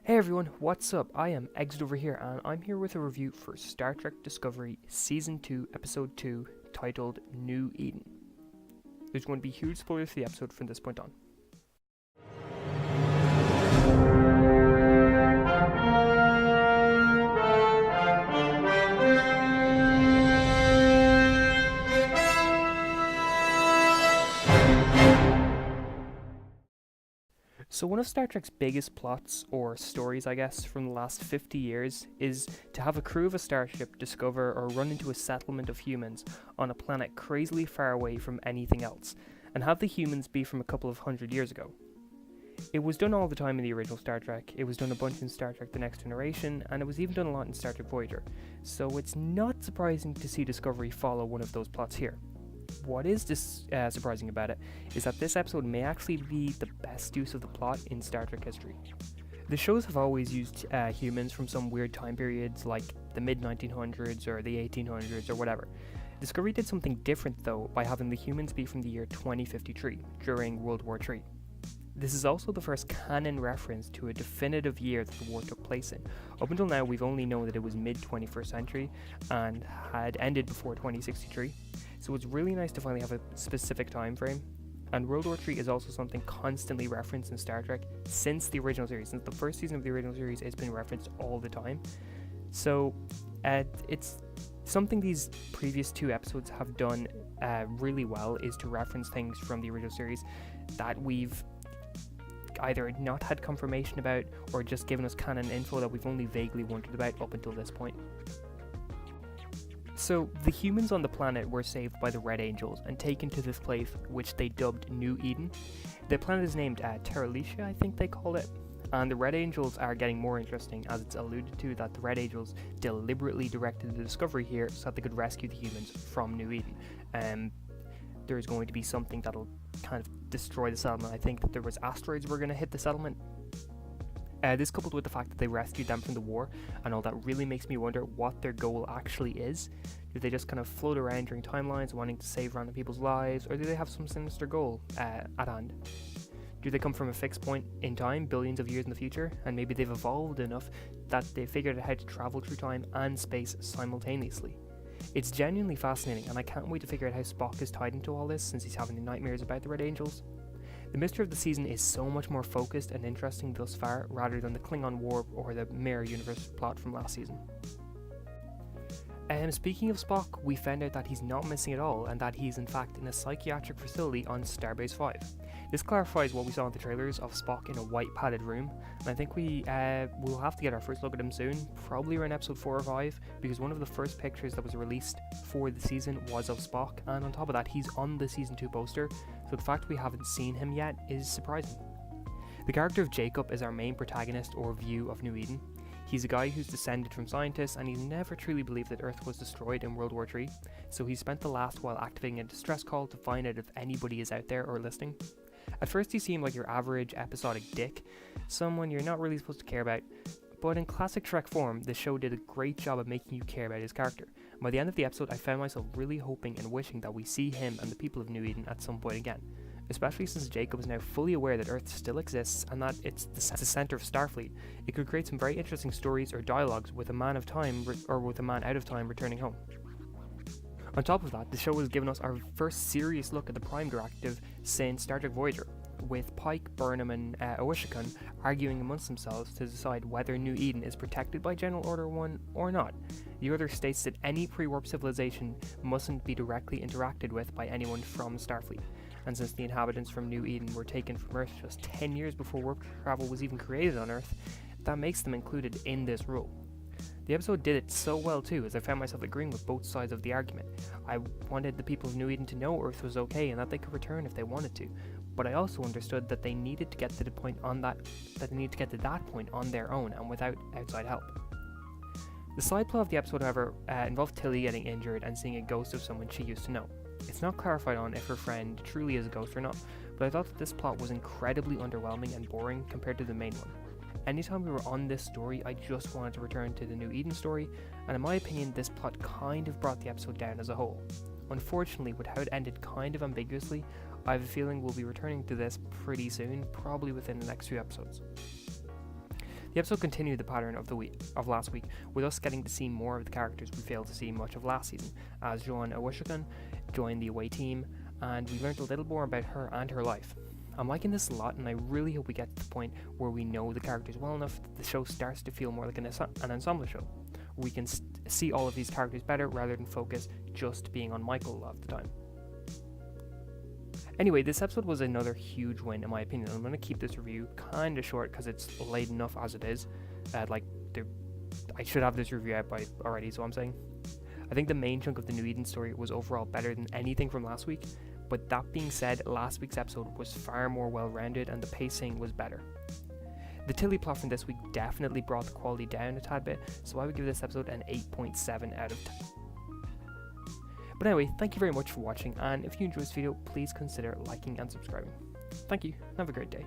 Hey everyone, what's up? I am Exit over here, and I'm here with a review for Star Trek Discovery Season 2, Episode 2, titled New Eden. There's going to be huge spoilers for the episode from this point on. So one of Star Trek's biggest plots, or stories I guess, from the last 50 years is to have a crew of a starship discover or run into a settlement of humans on a planet crazily far away from anything else, and have the humans be from a couple of hundred years ago. It was done all the time in the original Star Trek, it was done a bunch in Star Trek The Next Generation, and it was even done a lot in Star Trek Voyager, so it's not surprising to see Discovery follow one of those plots here. What is surprising about it is that this episode may actually be the best use of the plot in Star Trek history. The shows have always used humans from some weird time periods like the mid-1900s or the 1800s or whatever. Discovery did something different though by having the humans be from the year 2053 during World War III. This is also the first canon reference to a definitive year that the war took place in. Up until now, we've only known that it was mid-21st century and had ended before 2063, so it's really nice to finally have a specific time frame. And World War III is also something constantly referenced in Star Trek since the original series. Since the first season of the original series, it's been referenced all the time. So it's something these previous two episodes have done really well, is to reference things from the original series that we've either not had confirmation about or just given us canon info that we've only vaguely wondered about up until this point. So, the humans on the planet were saved by the Red Angels and taken to this place which they dubbed New Eden. The planet is named Terralicia, I think they call it, and the Red Angels are getting more interesting as it's alluded to that the Red Angels deliberately directed the Discovery here so that they could rescue the humans from New Eden. There's going to be something that'll kind of destroy the settlement. I think that there was asteroids were going to hit the settlement. This coupled with the fact that they rescued them from the war and all that really makes me wonder what their goal actually is. Do they just kind of float around during timelines wanting to save random people's lives, or do they have some sinister goal at hand? Do they come from a fixed point in time, billions of years in the future, and maybe they've evolved enough that they figured out how to travel through time and space simultaneously? It's genuinely fascinating, and I can't wait to figure out how Spock is tied into all this since he's having nightmares about the Red Angels. The mystery of the season is so much more focused and interesting thus far rather than the Klingon War or the Mirror Universe plot from last season. Speaking of Spock, we found out that he's not missing at all and that he's in fact in a psychiatric facility on Starbase 5. This clarifies what we saw in the trailers of Spock in a white padded room, and I think we'll have to get our first look at him soon, probably around episode 4 or 5, because one of the first pictures that was released for the season was of Spock, and on top of that he's on the season 2 poster, so the fact we haven't seen him yet is surprising. The character of Jacob is our main protagonist or view of New Eden. He's a guy who's descended from scientists and he's never truly believed that Earth was destroyed in World War III, so he spent the last while activating a distress call to find out if anybody is out there or listening. At first he seemed like your average episodic dick, someone you're not really supposed to care about, but in classic Trek form, the show did a great job of making you care about his character. By the end of the episode, I found myself really hoping and wishing that we see him and the people of New Eden at some point again, especially since Jacob is now fully aware that Earth still exists and that it's the center of Starfleet. It could create some very interesting stories or dialogues with a man of time or with a man out of time returning home. On top of that, the show has given us our first serious look at the Prime Directive since Star Trek Voyager, with Pike, Burnham and Oishikun arguing amongst themselves to decide whether New Eden is protected by General Order 1 or not. The order states that any pre-warp civilization mustn't be directly interacted with by anyone from Starfleet, and since the inhabitants from New Eden were taken from Earth just 10 years before warp travel was even created on Earth, that makes them included in this rule. The episode did it so well too, as I found myself agreeing with both sides of the argument. I wanted the people of New Eden to know Earth was okay and that they could return if they wanted to, but I also understood that they needed to get to that point on their own and without outside help. The side plot of the episode, however, involved Tilly getting injured and seeing a ghost of someone she used to know. It's not clarified on if her friend truly is a ghost or not, but I thought that this plot was incredibly underwhelming and boring compared to the main one. Anytime we were on this story, I just wanted to return to the New Eden story, and in my opinion, this plot kind of brought the episode down as a whole. Unfortunately, with how it ended kind of ambiguously, I have a feeling we'll be returning to this pretty soon, probably within the next few episodes. The episode continued the pattern of last week, with us getting to see more of the characters we failed to see much of last season, as Joan Awashkan joined the away team, and we learned a little more about her and her life. I'm liking this a lot, and I really hope we get to the point where we know the characters well enough that the show starts to feel more like an ensemble show, where we can see all of these characters better rather than focus just being on Michael a lot of the time. Anyway, this episode was another huge win in my opinion. I'm going to keep this review kind of short because it's late enough as it is. I should have this review out by already, so I'm saying. I think the main chunk of the New Eden story was overall better than anything from last week, but that being said, last week's episode was far more well-rounded and the pacing was better. The Tilly plot from this week definitely brought the quality down a tad bit, so I would give this episode an 8.7 out of 10. But anyway, thank you very much for watching, and if you enjoyed this video, please consider liking and subscribing. Thank you, have a great day.